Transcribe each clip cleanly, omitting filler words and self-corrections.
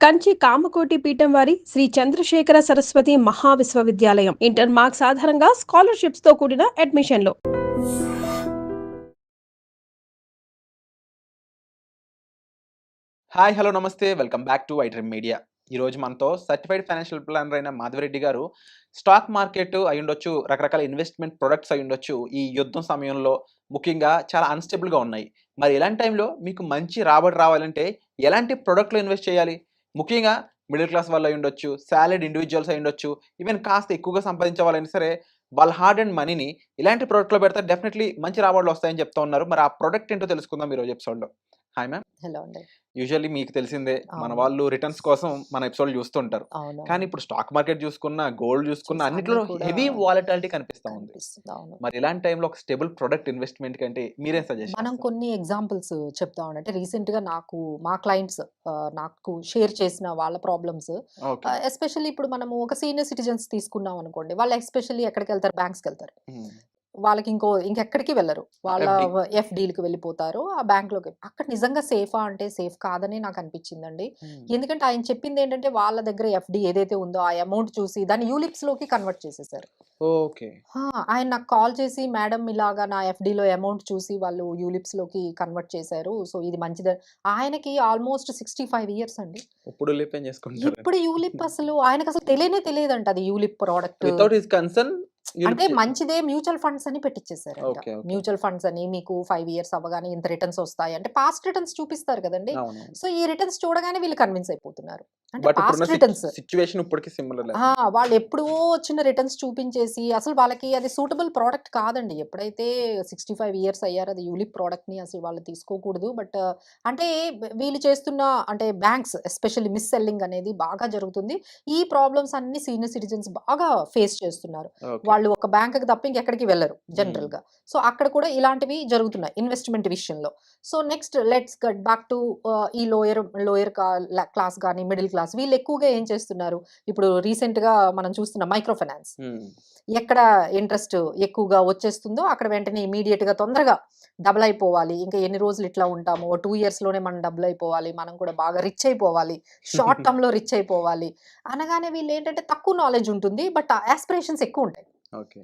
కంచి కామకోటి పీఠం వారి Shri Chandrasekhara Saraswati మహావిశ్వవిద్యాలయం. Inter marks ఆధారంగా స్కాలర్షిప్స్ తో కూడిన అడ్మిషన్లు. హాయ్! హలో! నమస్తే. Welcome back to iDream media. ఈరోజు మనతో సర్టిఫైడ్ ఫైనాన్షియల్ ప్లానర్ అయిన మాధవిరెడ్డి గారు స్టాక్ మార్కెట్ అయ్యుండొచ్చు, రకరకాల ఇన్వెస్ట్‌మెంట్ ప్రొడక్ట్స్ అయ్యుండొచ్చు. ఈ యుద్ధం సమయంలో ముఖ్యంగా చాలా అన్‌స్టేబుల్‌గా ఉన్నాయి. మరి ఇలాంటి టైంలో మీకు మంచి రాబడి రావాలంటే ఎలాంటి ప్రొడక్ట్‌లో ఇన్వెస్ట్ చేయాలి? ముఖ్యంగా మిడిల్ క్లాస్ వాళ్ళు అయ్యుండొచ్చు, సాలరీడ్ ఇండివిడ్యువల్స్ అయ్యుండొచ్చు, ఈవెన్ కాస్త ఎక్కువగా సంపాదించే వాళ్ళైనా సరే వాళ్ళ హార్డ్ ఎర్న్డ్ మనీని ఇలాంటి ప్రొడక్ట్‌లో పెడితే డెఫినెట్‌లీ మంచి రాబడులు వస్తాయని చెప్తా ఉన్నారు. మరి ఆ ప్రొడక్ట్ ఏంటో తెలుసుకుందాం ఈరోజు ఎపిసోడ్‌లో. Hi ma'am. హలో అండి. యూజువల్లీ మీకు తెలిసిందే మన అవును. వాళ్ళు రిటర్న్స్ కోసం మన ఎపిసోడ్‌లు చూస్తుంటారు. కానీ అవునవును. ఇప్పుడు స్టాక్ మార్కెట్ చూసుకున్నా, గోల్డ్ చూసుకున్నా అన్నీ అన్నిట్లో కూడా హెవీ వాలటాలిటీ కనిపిస్తా ఉంది. కనిపిస్తుంది. అవును. మరి ఇలాంటి టైంలో ఒక స్టేబుల్ ప్రొడక్ట్ ఇన్వెస్ట్‌మెంట్ కంటే మీరేం సజెస్ట్ మనం చేస్తారు? కొన్ని ఎగ్జాంపుల్స్ చెప్తామండి. అంటే రీసెంట్‌గా మా క్లయింట్స్ నాకు షేర్ చేసిన వాళ్ళ ప్రాబ్లమ్స్ ఓకే. ఎస్పెషల్లీ ఇప్పుడు మనము ఒక సీనియర్ సిటిజన్స్ తీసుకున్నాం అనుకోండి. వాళ్ళు ఎస్పెషల్లీ ఎక్కడికెళ్తారు? బ్యాంక్స్‌కెళ్తారు. హ్మ్. వాళ్ళకి ఇంకెక్కడికి వెళ్లరు. వాళ్ళ ఎఫ్‌డి. ఎఫ్‌డీ‌లకి వెళ్ళిపోతారు. ఆ బ్యాంక్‌లోకి. అక్కడ నిజంగా సేఫా అంటే సేఫ్ కాదనే నాకనిపించిందండి. హ్మ్. ఎందుకంటే ఆయన చెప్పిందేంటంటే వాళ్ళ దగ్గర ఎఫ్‌డీ ఏదైతే ఉందో ఆ అమౌంట్ చూసి దాన్ని యూలిప్స్‌లోకి కన్వర్ట్ చేసేసారు. ఓకే. ఆ! ఆయన నాకు కాల్ చేసి, "మేడం ఇలాగా నా ఎఫ్‌డీలో అమౌంట్ చూసి వాళ్ళు యూలిప్స్‌లోకి కన్వర్ట్ చేశారు. సో, ఇది మంచిదే." ఆయనకి ఆల్‌మోస్ట్ 65 ఇయర్స్ అండి. ఇప్పుడు లిప్ చేసుకుంటారు. ఇప్పుడు యూలిప్ అసలు ఆయనకసలు తెలియనే తెలియదంట అది ULIP product. Without his concern you అంటే లిప్ చే మంచిదే మ్యూచువల్ ఫండ్స్ అని పెట్టిచ్చేసారంట. ఓకే. ఓకే. మ్యూచువల్ ఫండ్స్ అని మీకు 5 ఇయర్స్ అవ్వగానే ఇంత రిటర్న్స్ ఒస్తాయి. అంటే పాస్ట్ రిటర్న్స్ చూపిస్తారు కదండీ! అవునవును. సో, ఈ రిటర్న్స్ చూడగానే వీళ్ళు కన్విన్స్ అయిపోతున్నారు. అంటే బట్ ఇప్పుడున్న పాస్ట్ రిటర్న్స్. సిట్యుయేషన్ ఇప్పటికి సిమిలర్. ఆ! వాళ్ళెప్పుడో వచ్చిన రిటర్న్స్ చూపించేసి, అసలు వాళ్ళకి అది సూటబుల్ ప్రొడక్ట్ కాదండి. ఎప్పుడైతే 65 ఇయర్స్ అయ్యారో అది యూలిప్ ప్రొడక్ట్‌ని అసలు వాళ్ళు తీసుకోకూడదు. బట్ అంటే వీళ్ళు చేస్తున్న అంటే బ్యాంక్స్ ఎస్పెషల్లీ మిస్ సెల్లింగ్ అనేది బాగా జరుగుతుంది. ఈ ప్రాబ్లమ్స్ అన్నీ సీనియర్ సిటిజన్స్ బాగా ఫేస్ చేస్తున్నారు. ఓకే. వాళ్ళు ఒక బ్యాంక్‌కి తప్ప ఇంకెక్కడికి వెళ్లరు హ్మ్. జనరల్‌గా. సో, అక్కడ కూడా ఇలాంటివి జరుగుతున్నాయి ఇన్వెస్ట్‌మెంట్ విషయంలో. So, next let's get back to ఈ లోయర్ క్లాస్ గాని, మిడిల్ క్లాస్ వీళ్ళు ఎక్కువగా ఏం చేస్తున్నారు? ఇప్పుడు రీసెంట్‌గా మనం చూస్తున్న మైక్రో ఫైనాన్స్. హ్మ్. ఎక్కడ ఇంట్రెస్ట్ ఎక్కువగా వచ్చేస్తుందో అక్కడ వెంటనే ఇమ్మీడియేట్‌గా తొందరగా డబుల్ అయిపోవాలి. ఇంకా ఎన్ని రోజులు ఇట్లా ఉంటాము. ఓ 2 ఇయర్స్‌లోనే మనం డబుల్ అయిపోవాలి. మనం కూడా బాగా రిచ్ అయిపోవాలి. షార్ట్ టర్మ్‌లో రిచ్ అయిపోవాలి. అనగానే వీళ్ళేంటంటే తక్కువ నాలెడ్జ్ ఉంటుంది. బట్ యాస్పిరేషన్స్ ఎక్కువుంటాయి. ఓకే.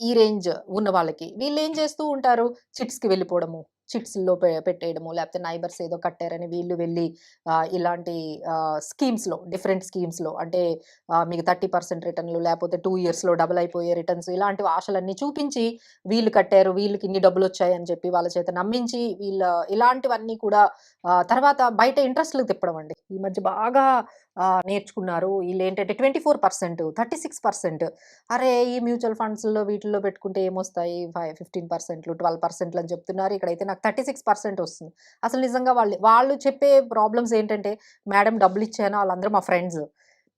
ఈ రేంజ్ ఉన్న వాళ్ళకి. వీళ్ళేం చేస్తూ ఉంటారు, చిట్స్‌కి వెళ్ళిపోవడము. చిట్స్‌లో పెట్టేయడము, లేకపోతే నైబర్స్ ఏదో కట్టారని వీళ్ళు వెళ్లి ఇలాంటి డిఫరెంట్ స్కీమ్స్‌లో అంటే మీకు 30% రిటర్న్‌లు లేకపోతే 2 ఇయర్స్‌లో డబుల్ అయిపోయే రిటర్న్స్ ఇలాంటి ఆశలన్నీ చూపించి, వీళ్ళు కట్టారు, వీళ్ళకి ఇన్ని డబ్బులొచ్చాయని చెప్పి వాళ్ళ చేత నమ్మించి, ఇలాంటివన్నీ కూడా తర్వాత బయట ఇంట్రెస్ట్‌లకి తిప్పడం అండి. ఈ మధ్య బాగా నేర్చుకున్నారు. ఈళ్ళేంటంటే 24%, 36%. అరే! ఈ మ్యూచువల్ ఫండ్స్‌లో వీటిల్లో పెట్టుకుంటే ఏమొస్తాయి 15%, 12% అని చెప్తున్నారు. ఇక్కడైతే నాకు 36% వస్తుంది. అసలు నిజంగా వాళ్ళు చెప్పే ప్రాబ్లమ్స్ ఏంటంటే, మేడం డబ్బులిచ్చాను ఆళ్ళందరూ మా ఫ్రెండ్స్.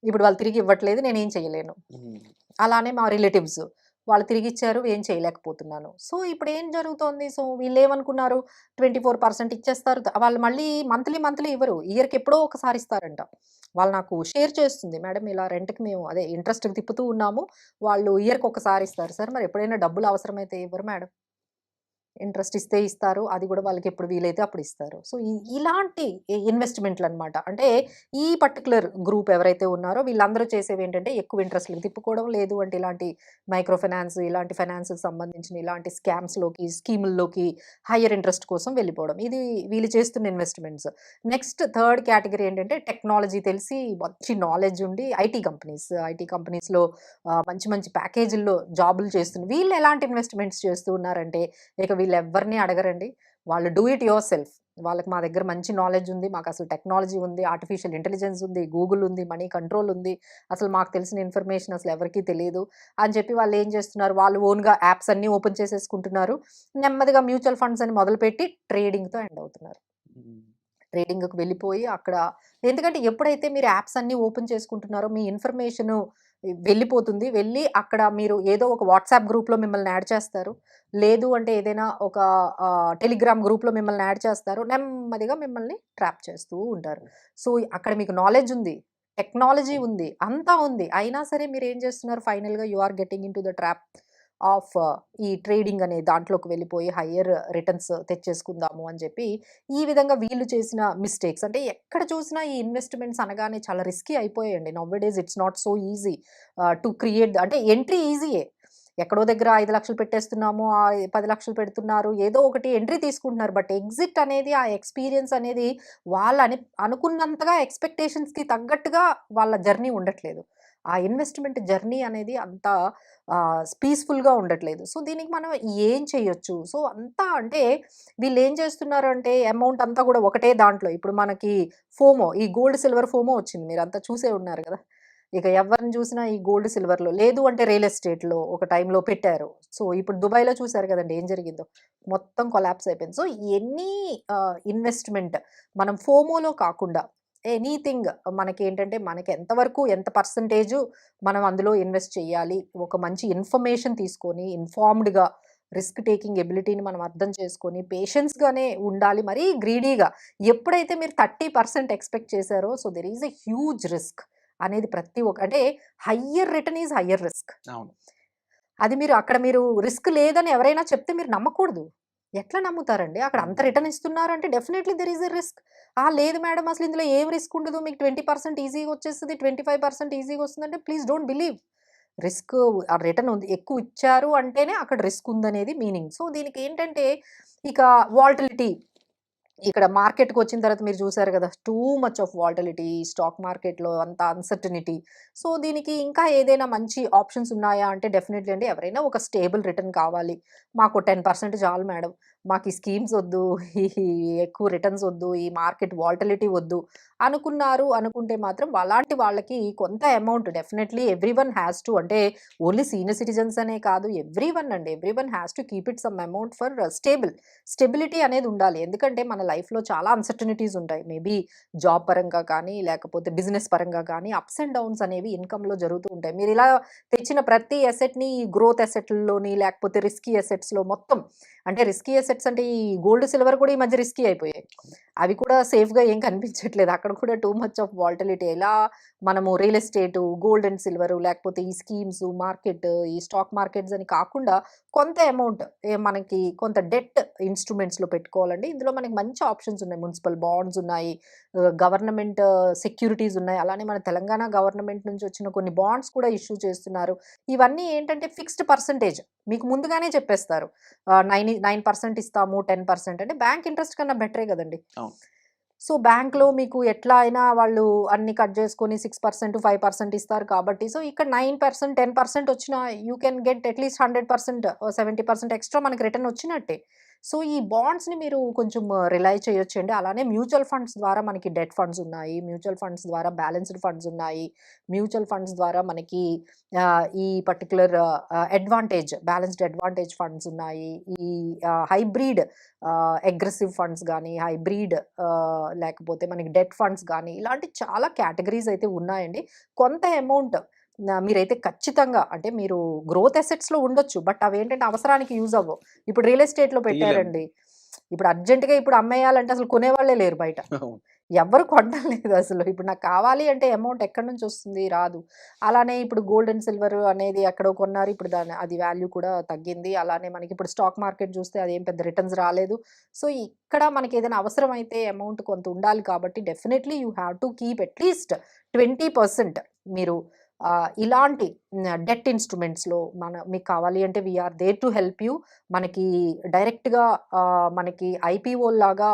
ఇప్పుడు వాళ్ళు తిరిగి ఇవ్వట్లేదు. నేనేం చేయలేను. హ్మ్. అలానే మా రిలేటివ్స్. వాళ్ళు తిరిగిచ్చారు. ఏం చేయలేకపోతున్నాను. సో, ఇప్పుడేం జరుగుతోంది? సో, వీళ్ళేమనుకున్నారు 24% ఇచ్చేస్తారు. వాళ్ళు మళ్ళీ మంత్లీ ఇవ్వరు. ఇయర్‌కి ఎప్పుడో ఒకసారి ఇస్తారంట. వాళ్ళు నాకు షేర్ చేస్తుంది. మేడం ఇలా రెంట్‌కి మేము అదే ఇంట్రెస్ట్‌కి తిప్పుతూ ఉన్నాము. వాళ్ళు ఇయర్‌కి ఒకసారి ఇస్తారు సార్. మరి ఎప్పుడైనా డబ్బులు అవసరమైతే ఇవ్వరు మేడం. ఇంట్రెస్ట్ ఇస్తే ఇస్తారు. అది గూడా వాళ్ళకెప్పుడు వీలైతే అప్పుడిస్తారు. సో, ఇలాంటి ఇన్వెస్ట్‌మెంట్‌లనమాట. అంటే ఈ పర్టిక్యులర్ గ్రూప్ ఎవరైతే ఉన్నారో వీళ్ళందరూ చేసేవేంటంటే ఎక్కువ ఇంట్రెస్ట్‌లకి తిప్పుకోవడం. లేదు అంటే ఇలాంటి మైక్రో ఫైనాన్స్, ఇలాంటి ఫైనాన్స్‌కి సంబంధించిన ఇలాంటి స్కీముల్లోకి హైయర్ ఇంట్రెస్ట్ కోసం వెళ్ళిపోవడం. ఇది వీళ్ళు చేస్తున్న ఇన్వెస్ట్‌మెంట్స్. నెక్స్ట్ థర్డ్ కేటగరీ ఏంటంటే టెక్నాలజీ తెలిసి మంచి నాలెడ్జ్ ఉండి ఐటీ కంపెనీస్‌లో మంచి మంచి ప్యాకేజుల్లో జాబులు వీళ్ళు ఎలాంటి ఇన్వెస్ట్‌మెంట్స్ చేస్తూ ఉన్నారంటే ఇక వీళ్ళెవ్వరిని అడగరండి. వాళ్ళు డూ ఇట్ యువర్ సెల్ఫ్. వాళ్ళకి మా దగ్గర మంచి నాలెడ్జ్ ఉంది. మాకసలు టెక్నాలజీ ఉంది. ఆర్టిఫిషియల్ ఇంటెలిజెన్స్ ఉంది. గూగుల్ ఉంది. మనీ కంట్రోల్ ఉంది. అసలు మాకు తెలిసిన ఇన్ఫర్మేషన్ అసలు ఎవరికీ తెలీదు అని చెప్పి వాళ్ళేం చేస్తున్నారు, వాళ్ళు ఓన్‌గా యాప్స్ అన్నీ ఓపెన్ చేసేసుకుంటున్నారు. నెమ్మదిగా మ్యూచువల్ ఫండ్స్ అని మొదలుపెట్టి ట్రేడింగ్‌తో ఎండ్ అవుతున్నారు. హ్మ్. ట్రేడింగ్‌కి వెళ్ళిపోయి అక్కడ ఎందుకంటే ఎప్పుడైతే మీరు యాప్స్ అన్నీ ఓపెన్ చేసుకుంటున్నారో మీ ఇన్ఫర్మేషను వెళ్ళిపోతుంది. వెళ్ళి అక్కడ మీరు ఏదో ఒక వాట్సాప్ గ్రూప్‌లో మిమ్మల్ని యాడ్ చేస్తారు. లేదు అంటే ఏదైనా ఒక టెలిగ్రామ్ గ్రూప్‌లో మిమ్మల్ని యాడ్ చేస్తారు. నెమ్మదిగా మిమ్మల్ని ట్రాప్ చేస్తూ ఉంటారు. సో, అక్కడ మీకు నాలెడ్జ్ ఉంది. టెక్నాలజీ ఉంది. అంతా ఉంది. అయినా సరే మీరేం చేస్తున్నారు ఫైనల్‌గా you are getting into the trap. ఆఫ్ ఈ ట్రేడింగ్ అనే దాంట్లోకి వెళ్ళిపోయి హయ్యర్ రిటర్న్స్ తెచ్చేసుకుందాము అని చెప్పి ఈ విధంగా వీళ్ళు చేసిన మిస్టేక్స్. అంటే ఎక్కడ చూసినా ఈ ఇన్వెస్ట్మెంట్స్ అనగానే చాలా రిస్కీ అయిపోయాయండి. Now days it's not so easy to create. అంటే ఎంట్రీ ఈజీయే, ఎక్కడో దగ్గర 5,00,000 పెట్టేస్తున్నాము, 10,00,000 పెడుతున్నారు, ఏదో ఒకటి ఎంట్రీ తీసుకుంటున్నారు. బట్ ఎగ్జిట్ అనేది, ఆ ఎక్స్పీరియన్స్ అనేది వాళ్ళు అనుకున్నంతగా ఎక్స్పెక్టేషన్స్కి తగ్గట్టుగా వాళ్ళ జర్నీ ఉండట్లేదు. ఆ ఇన్వెస్ట్మెంట్ జర్నీ అనేది అంత పీస్ఫుల్గా ఉండట్లేదు. సో దీనికి మనం ఏం చేయొచ్చు? సో అంతా అంటే వీళ్ళు ఏం చేస్తున్నారు అంటే అమౌంట్ అంతా కూడా ఒకటే దాంట్లో. ఇప్పుడు మనకి ఫోమో, ఈ గోల్డ్ సిల్వర్ ఫోమో వచ్చింది, మీరు అంతా చూసే ఉన్నారు కదా. ఇక ఎవరిని చూసినా ఈ గోల్డ్ సిల్వర్లో, లేదు అంటే రియల్ ఎస్టేట్లో ఒక టైంలో పెట్టారు. సో ఇప్పుడు దుబాయ్లో చూసారు కదండి ఏం జరిగిందో, మొత్తం కొలాప్స్ అయిపోయింది. సో ఎనీ ఇన్వెస్ట్మెంట్ మనం ఫోమోలో కాకుండా ఎనీథింగ్ మనకి ఏంటంటే మనకి ఎంతవరకు ఎంత పర్సంటేజ్ మనం అందులో ఇన్వెస్ట్ చేయాలి, ఒక మంచి ఇన్ఫర్మేషన్ తీసుకొని ఇన్ఫార్మ్డ్గా రిస్క్ టేకింగ్ ఎబిలిటీని మనం అర్థం చేసుకొని పేషెన్స్గానే ఉండాలి. మరీ గ్రీడీగా ఎప్పుడైతే మీరు 30% ఎక్స్పెక్ట్ చేశారో, so there is a huge risk అనేది ప్రతి ఒక్క, అంటే higher return is higher risk. అవును. అది మీరు అక్కడ మీరు రిస్క్ లేదని ఎవరైనా చెప్తే మీరు నమ్మకూడదు. ఎట్లా నమ్ముతారండి? అక్కడ అంత రిటర్న్ ఇస్తున్నారంటే definitely there is a risk. లేదు మేడం అసలు ఇందులో ఏం రిస్క్ ఉండదు, మీకు 20% ఈజీగా వచ్చేస్తుంది, 25% ఈజీగా వస్తుందంటే ప్లీజ్ డోంట్ బిలీవ్. రిస్క్, ఆ రిటర్న్ ఉంది ఎక్కువ ఇచ్చారు అంటేనే అక్కడ రిస్క్ ఉందనేది మీనింగ్. సో దీనికి ఏంటంటే ఇక వాల్టిలిటీ, ఇక్కడ మార్కెట్కి వచ్చిన తర్వాత మీరు చూసారు కదా, too much of volatility stock మార్కెట్లో, అంత అన్సర్టనిటీ. సో దీనికి ఇంకా ఏదైనా మంచి ఆప్షన్స్ ఉన్నాయా అంటే డెఫినెట్లీ అండి, ఎవరైనా ఒక స్టేబుల్ రిటర్న్ కావాలి, మాకు 10% చాలు మేడం, మాకు ఈ స్కీమ్స్ వద్దు, ఈ ఎక్కువ రిటర్న్స్ వద్దు, ఈ మార్కెట్ వాల్టిలిటీ వద్దు అనుకుంటే మాత్రం అలాంటి వాళ్ళకి కొంత amount definitely every one has to, అంటే ఓన్లీ సీనియర్ సిటిజన్స్ అనే కాదు, ఎవ్రీ వన్ అండి, every one has to keep it some amount for stability అనేది ఉండాలి. ఎందుకంటే మన లైఫ్లో చాలా అన్సర్టనిటీస్ ఉంటాయి. మేబీ జాబ్ పరంగా కానీ, లేకపోతే బిజినెస్ పరంగా కానీ అప్స్ అండ్ డౌన్స్ అనేవి ఇన్కమ్లో జరుగుతూ ఉంటాయి. మీరు ఇలా తెచ్చిన ప్రతి అసెట్ని గ్రోత్ అసెట్లలోని, లేకపోతే రిస్కీ అసెట్స్లో మొత్తం, అంటే రిస్కీ అసెట్స్ అంటే ఈ గోల్డ్ సిల్వర్ కూడా ఈ మధ్య రిస్కీ అయిపోయాయి. అవి కూడా సేఫ్గా ఏం కనిపించట్లేదు, అక్కడ కూడా టూ మచ్ ఆఫ్ వాల్టిలిటీ. ఇలా మనము real estate, gold and silver, లేకపోతే ఈ స్కీమ్స్, మార్కెట్, ఈ స్టాక్ మార్కెట్స్ అని కాకుండా కొంత అమౌంట్ మనకి కొంత డెట్ ఇన్స్ట్రుమెంట్స్లో పెట్టుకోవాలండి. ఇందులో మనకి మంచి ఆప్షన్స్ ఉన్నాయి. మున్సిపల్ బాండ్స్ ఉన్నాయి, గవర్నమెంట్ సెక్యూరిటీస్ ఉన్నాయి, అలానే మన తెలంగాణ గవర్నమెంట్ నుంచి వచ్చిన కొన్ని బాండ్స్ కూడా ఇష్యూ చేస్తున్నారు. ఇవన్నీ ఏంటంటే ఫిక్స్డ్ పర్సంటేజ్ మీకు ముందుగానే చెప్పేస్తారు. 9% ఇస్తాము, 10% అంటే బ్యాంక్ ఇంట్రెస్ట్ కన్నా బెటరే కదండి. అవును. సో బ్యాంక్లో మీకు ఎట్లా అయినా వాళ్ళు అన్ని కట్ చేసుకొని 6%, 5% ఇస్తారు కాబట్టి, సో ఇక్కడ 9%, 10% వచ్చినా you can get at least 100%, 70% extra మనకి రిటర్న్ వచ్చినట్టే. సో ఈ బాండ్స్ని మీరు కొంచెం రిలై చేయొచ్చండి. అలానే మ్యూచువల్ ఫండ్స్ ద్వారా మనకి డెట్ ఫండ్స్ ఉన్నాయి, మ్యూచువల్ ఫండ్స్ ద్వారా బ్యాలెన్స్డ్ ఫండ్స్ ఉన్నాయి, మ్యూచువల్ ఫండ్స్ ద్వారా మనకి ఈ పర్టికులర్ బ్యాలెన్స్డ్ అడ్వాంటేజ్ ఫండ్స్ ఉన్నాయి, ఈ హైబ్రిడ్ అగ్రెసివ్ ఫండ్స్ కానీ, హైబ్రిడ్ లేకపోతే మనకి డెట్ ఫండ్స్ కానీ, ఇలాంటి చాలా కేటగిరీస్ అయితే ఉన్నాయండి. కొంత అమౌంట్ మీరైతే ఖచ్చితంగా, అంటే మీరు గ్రోత్ అసెట్స్లో ఉండొచ్చు, బట్ అవి ఏంటంటే అవసరానికి యూజ్ అవ్వవు. ఇప్పుడు రియల్ ఎస్టేట్లో పెట్టారండి, ఇప్పుడు అర్జెంటుగా ఇప్పుడు అమ్మేయాలంటే అసలు కొనేవాళ్ళే లేరు బయట, ఎవ్వరు కొనలేదు అసలు. ఇప్పుడు నాకు కావాలి అంటే అమౌంట్ ఎక్కడి నుంచి వస్తుంది, రాదు. అలానే ఇప్పుడు గోల్డ్ అండ్ సిల్వర్ అనేది ఎక్కడో కొన్నారు, ఇప్పుడు అది వాల్యూ కూడా తగ్గింది. అలానే మనకి ఇప్పుడు స్టాక్ మార్కెట్ చూస్తే అదేం పెద్ద రిటర్న్స్ రాలేదు. సో ఇక్కడ మనకి ఏదైనా అవసరం అయితే అమౌంట్ కొంత ఉండాలి కాబట్టి definitely you have to keep at least 20% మీరు ఇలాంటి డెట్ ఇన్స్ట్రుమెంట్స్లో మీకు కావాలి అంటే we are there to help you. మనకి డైరెక్ట్గా మనకి ఐపీఓ లాగా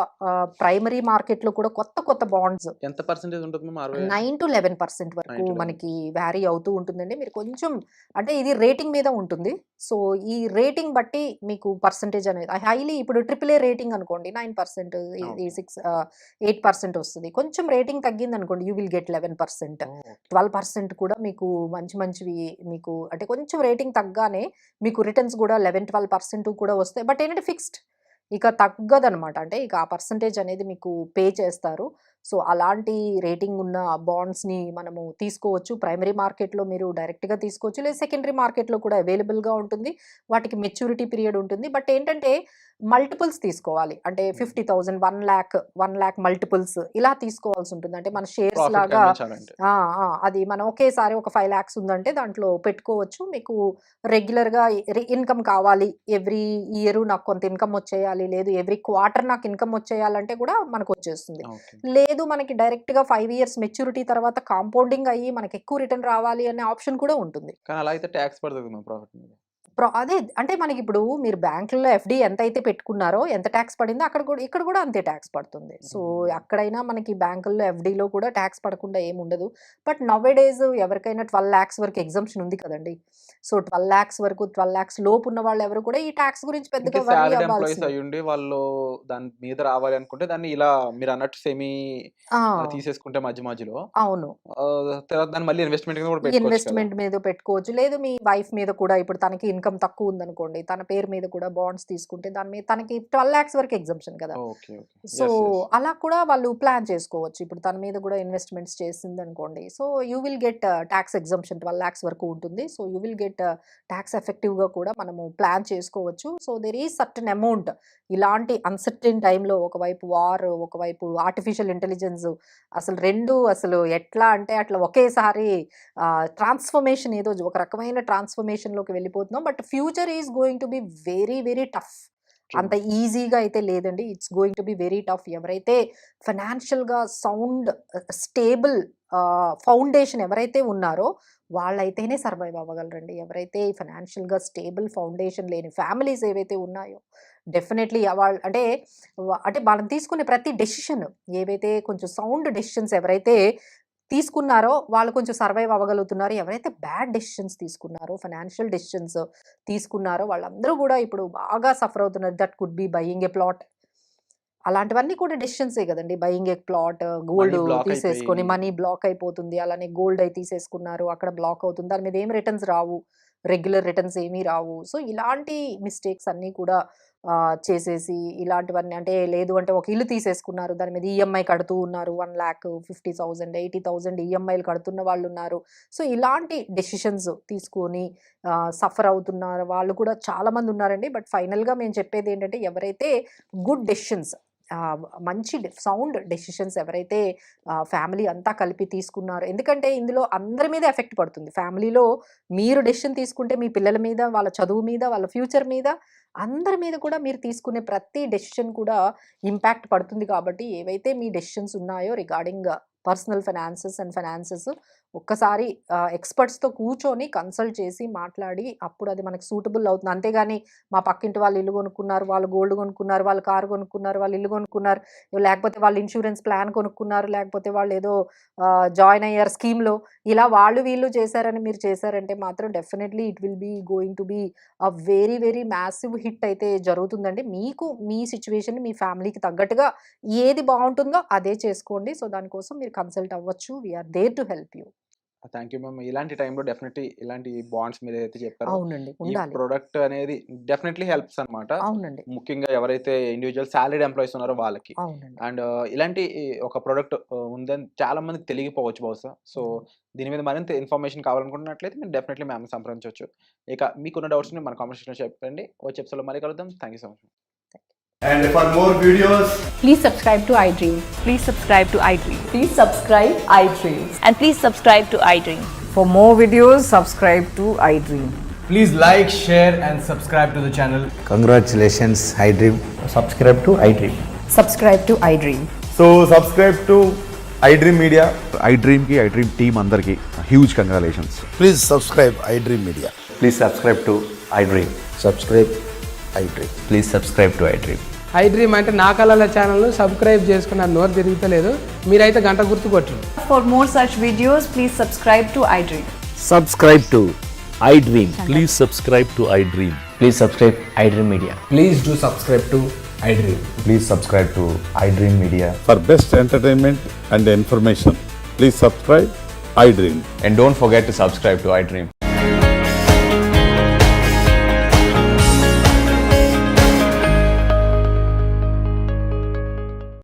ప్రైమరీ మార్కెట్లో కూడా కొత్త బాండ్స్ ఎంత పర్సెంటేజ్ ఉంటుంది 9 to 11% వరకు మనకి వ్యారీ అవుతూ ఉంటుందండి. మీరు కొంచెం, అంటే ఇది రేటింగ్ మీద ఉంటుంది. సో ఈ రేటింగ్ బట్టి మీకు పర్సంటేజ్ అనేది హైలీ, ఇప్పుడు AAA రేటింగ్ అనుకోండి 9%, 8% వస్తుంది. కొంచెం రేటింగ్ తగ్గింది అనుకోండి యూ విల్ గెట్ 11%, 12% కూడా మీకు మంచివి మీకు, అంటే కొంచెం రేటింగ్ తగ్గానే మీకు రిటర్న్స్ కూడా 11-12% కూడా వస్తాయి. బట్ ఏంటంటే ఫిక్స్డ్, ఇక తగ్గదనమాట, అంటే ఇక ఆ పర్సంటేజ్ అనేది మీకు పే చేస్తారు. సో అలాంటి రేటింగ్ ఉన్న బాండ్స్ని మనము తీసుకోవచ్చు. ప్రైమరీ మార్కెట్లో మీరు డైరెక్ట్గా తీసుకోవచ్చు, లేదా సెకండరీ మార్కెట్లో కూడా అవైలబుల్గా ఉంటుంది. వాటికి మెచ్యూరిటీ పీరియడ్ ఉంటుంది. బట్ ఏంటంటే మల్టిపుల్స్ తీసుకోవాలి. అంటే 50,000, 1 lakh మల్టిపుల్స్ ఇలా తీసుకోవాల్సి ఉంటుంది. అంటే మన షేర్స్ ప్రాఫిట్ లాగా గమనించాలంటే. అది మనం ఒకేసారి ఒక 5 lakhs ఉందంటే దాంట్లో పెట్టుకోవచ్చు. మీకు రెగ్యులర్గా ఇన్కమ్ కావాలి, ఎవ్రీ ఇయర్ నాకు కొంత ఇన్కమ్ వచ్చేయాలి, లేదు ఎవ్రీ క్వార్టర్ నాకు ఇన్కమ్ వచ్చేయాలంటే కూడా మనకు వచ్చేస్తుంది. ఓకే. లేదు మనకి డైరెక్ట్గా 5 years మెచ్యూరిటీ తర్వాత కాంపౌండింగ్ అయ్యి మనకి ఎక్కువ రిటర్న్ రావాలి అనే ఆప్షన్ కూడా ఉంటుంది. కానీ అలా అయితే ట్యాక్స్ పడుతుంది మా ప్రాఫిట్ మీద. అదే అంటే మనకి ఇప్పుడు మీరు బ్యాంకుల్లో ఎఫ్డి ఎంత అయితే పెట్టుకున్నారో, ఎంత ట్యాక్స్ పడిందో ఇక్కడ కూడా అంతే ట్యాక్స్ పడుతుంది. సో అక్కడైనా మనకి బ్యాంకుల్లో ఎఫ్డీలో కూడా ట్యాక్స్ పడకుండా ఏముండదు. బట్ నవ్ డేస్ ఎవరికైనా 12 lakhs వరకు ఎగ్జంప్షన్ ఉంది కదండి. సో 12 lakhs వరకు, 12 lakhs లోపు ఉన్న వాళ్ళు ఎవరు కూడా ఈ ట్యాక్స్ గురించి పెద్దగా వరీ సాలరీ ఎంప్లాయీస్ అవ్వాల్సింది. అయ్యుండి వాళ్ళు దాని మీద రావాలి అనుకుంటే దాన్ని ఇలా మీరు అన్నట్టు సెమీ ఆ, తీసేసుకుంటే మధ్యలో అవును. తర్వాత దాన్ని మళ్ళీ ఇన్వెస్ట్మెంట్ కూడా పెట్టుకోవచ్చు కదా. ఇన్వెస్ట్మెంట్ మీద పెట్టుకోవచ్చు. లేదు మీ వైఫ్ మీద కూడా, ఇప్పుడు తనకి ఇన్కమ్ తక్కువ ఉందనుకోండి, తన పేరు మీద కూడా బాండ్స్ తీసుకుంటే దాని మీద తనకి 12 lakhs వరకు ఎగ్జంప్షన్ కదా. Okay okay. సో అలా కూడా వాళ్ళు ప్లాన్ చేసుకోవచ్చు. ఇప్పుడు తన మీద కూడా ఇన్వెస్ట్మెంట్స్ చేసింది అనుకోండి, so you will get tax exemption 12 lakhs వరకు ఉంటుంది. So you will get tax ఎఫెక్టివ్గా కూడా మనము ప్లాన్ చేసుకోవచ్చు. So there is certain amount ఇలాంటి అన్సర్టెన్ టైంలో, ఒకవైపు వార్, ఒకవైపు ఆర్టిఫిషియల్ ఇంటెలిజెన్స్, అసలు ఎట్లా అంటే అట్లా ఒకేసారి ట్రాన్స్ఫర్మేషన్, ఏదో ఒక రకమైన ట్రాన్స్ఫర్మేషన్లోకి వెళ్ళిపోతున్నాం. But future is going to be very very tough. అంత ఈజీగా అయితే లేదండి. It's going to be very tough. ఎవరైతే ఫైనాన్షియల్గా సౌండ్, స్టేబుల్ ఫౌండేషన్ ఎవరైతే ఉన్నారో వాళ్ళైతేనే సర్వైవ్ అవ్వగలరండి. ఎవరైతే ఫైనాన్షియల్గా స్టేబుల్ ఫౌండేషన్ లేని ఫ్యామిలీస్ ఏవైతే ఉన్నాయో డెఫినెట్లీ అంటే మనం తీసుకునే ప్రతి డెసిషన్, ఏవైతే కొంచెం సౌండ్ డెసిషన్స్ ఎవరైతే తీసుకున్నారో వాళ్ళు కొంచెం సర్వైవ్ అవ్వగలుగుతున్నారు. ఎవరైతే బ్యాడ్ డెసిషన్స్ తీసుకున్నారో, ఫైనాన్షియల్ డెసిషన్స్ తీసుకున్నారో వాళ్ళందరూ కూడా ఇప్పుడు బాగా సఫర్ అవుతున్నారు. That could be buying A plot, అలాంటివన్నీ కూడా డెసిషన్సే కదండి. బయింగ్ ఏ ప్లాట్, గోల్డ్ Money block తీసేసుకొని అయిపోయి. మనీ బ్లాక్ అయిపోతుంది. అలానే గోల్డ్ అయి తీసేసుకున్నారు, అక్కడ బ్లాక్ అవుతుంది. దాని మీద ఏం రిటర్న్స్ రావు, రెగ్యులర్ రిటర్న్స్ ఏమీ రావు. సో ఇలాంటి మిస్టేక్స్ అన్నీ కూడా చేసేసి, ఇలాంటివన్నీ అంటే లేదు అంటే ఒక ఇల్లు తీసేసుకున్నారు, దాని మీద ఈఎంఐ కడుతూ ఉన్నారు, 1,50,000, 80,000 ఈఎంఐలు కడుతున్న వాళ్ళు ఉన్నారు. సో ఇలాంటి డెసిషన్స్ తీసుకొని సఫర్ అవుతున్నారు వాళ్ళు కూడా చాలామంది ఉన్నారండి. బట్ ఫైనల్గా మేము చెప్పేది ఏంటంటే, ఎవరైతే గుడ్ డెసిషన్స్, మంచి సౌండ్ డెసిషన్స్ ఎవరైతే ఫ్యామిలీ అంతా కలిపి తీసుకున్నారు, ఎందుకంటే ఇందులో అందరి మీద ఎఫెక్ట్ పడుతుంది. ఫ్యామిలీలో మీరు డెసిషన్ తీసుకుంటే మీ పిల్లల మీద, వాళ్ళ చదువు మీద, వాళ్ళ ఫ్యూచర్ మీద, అందరి మీద కూడా మీరు తీసుకునే ప్రతి డెసిషన్ కూడా ఇంపాక్ట్ పడుతుంది. కాబట్టి ఏవైతే మీ డెసిషన్స్ ఉన్నాయో రిగార్డింగ్ పర్సనల్ ఫైనాన్సెస్ ఒక్కసారి ఎక్స్పర్ట్స్తో కూర్చొని కన్సల్ట్ చేసి మాట్లాడి అప్పుడు అది మనకు సూటబుల్ అవుతుంది. అంతేగాని మా పక్కింటి వాళ్ళు ఇల్లు కొనుక్కున్నారు, వాళ్ళు గోల్డ్ కొనుక్కున్నారు, వాళ్ళు కారు కొనుక్కున్నారు, వాళ్ళు ఇల్లు కొనుక్కున్నారు, లేకపోతే వాళ్ళు ఇన్సూరెన్స్ ప్లాన్ కొనుక్కున్నారు, లేకపోతే వాళ్ళు ఏదో జాయిన్ అయ్యారు స్కీమ్లో, ఇలా వీళ్ళు చేశారని మీరు చేశారంటే మాత్రం definitely it will be going to be a very very massive hit అయితే జరుగుతుందండి. మీకు మీ సిచ్యువేషన్, మీ ఫ్యామిలీకి తగ్గట్టుగా ఏది బాగుంటుందో అదే చేసుకోండి. సో దానికోసం మీరు కన్సల్ట్ అవ్వచ్చు. We are there to help you. Thank you ma'am. ఇలాంటి టైంలో డెఫినెట్లీ ఇలాంటి బాండ్స్ మీరు ఏదైతే చెప్పారో అవునండి, ఈ ఉండాలి. ప్రొడక్ట్ అనేది డెఫినెట్లీ హెల్ప్స్ అన్నమాట. అవునండి, ముఖ్యంగా ఎవరైతే ఇండివిజువల్ సాలరీడ్ ఎంప్లాయీస్ ఉన్నారో వాళ్ళకి. అవునండి. అండ్ ఇలాంటి ఒక ప్రోడక్ట్ ఉందని చాలా మందికి తెలియకపోవచ్చు బహుశా. సో దీని మీద మరింత ఇన్ఫర్మేషన్ కావాలనుకుంటున్నట్లయితే మీరు డెఫినెట్లీ మ్యామ్ సంప్రదించవచ్చు. ఇక మీకున్న డౌట్స్ని మన కామెంట్ సెక్షన్లో చెప్పండి. వచ్చే ఎపిసోడ్లో మళ్ళీ కలుద్దాం. Thank you so much. And for more videos, Please subscribe to iDream. Please subscribe to iDream. Please subscribe iDream. And please subscribe to iDream. For more videos, subscribe to iDream. please like, share and subscribe to the channel. Congratulations, iDream. subscribe to iDream. Subscribe to iDream. So subscribe to iDream Media. iDream team అందరికి huge congratulations. Please subscribe iDream Media. Please subscribe to iDream. Subscribe iDream. Please subscribe to iDream. iDream అంటే నా కళల ఛానల్ను subscribe చేసుకున్న నోరు తిరుగుతలేదు, మీరైతే గంట గుర్తు కొట్టండి. For more such videos, please subscribe to iDream. Subscribe to iDream. Please subscribe to iDream. Please subscribe iDream Media. Please do subscribe to iDream. Please subscribe to iDream Media. For best entertainment and information, please subscribe iDream. And don't forget to subscribe to iDream.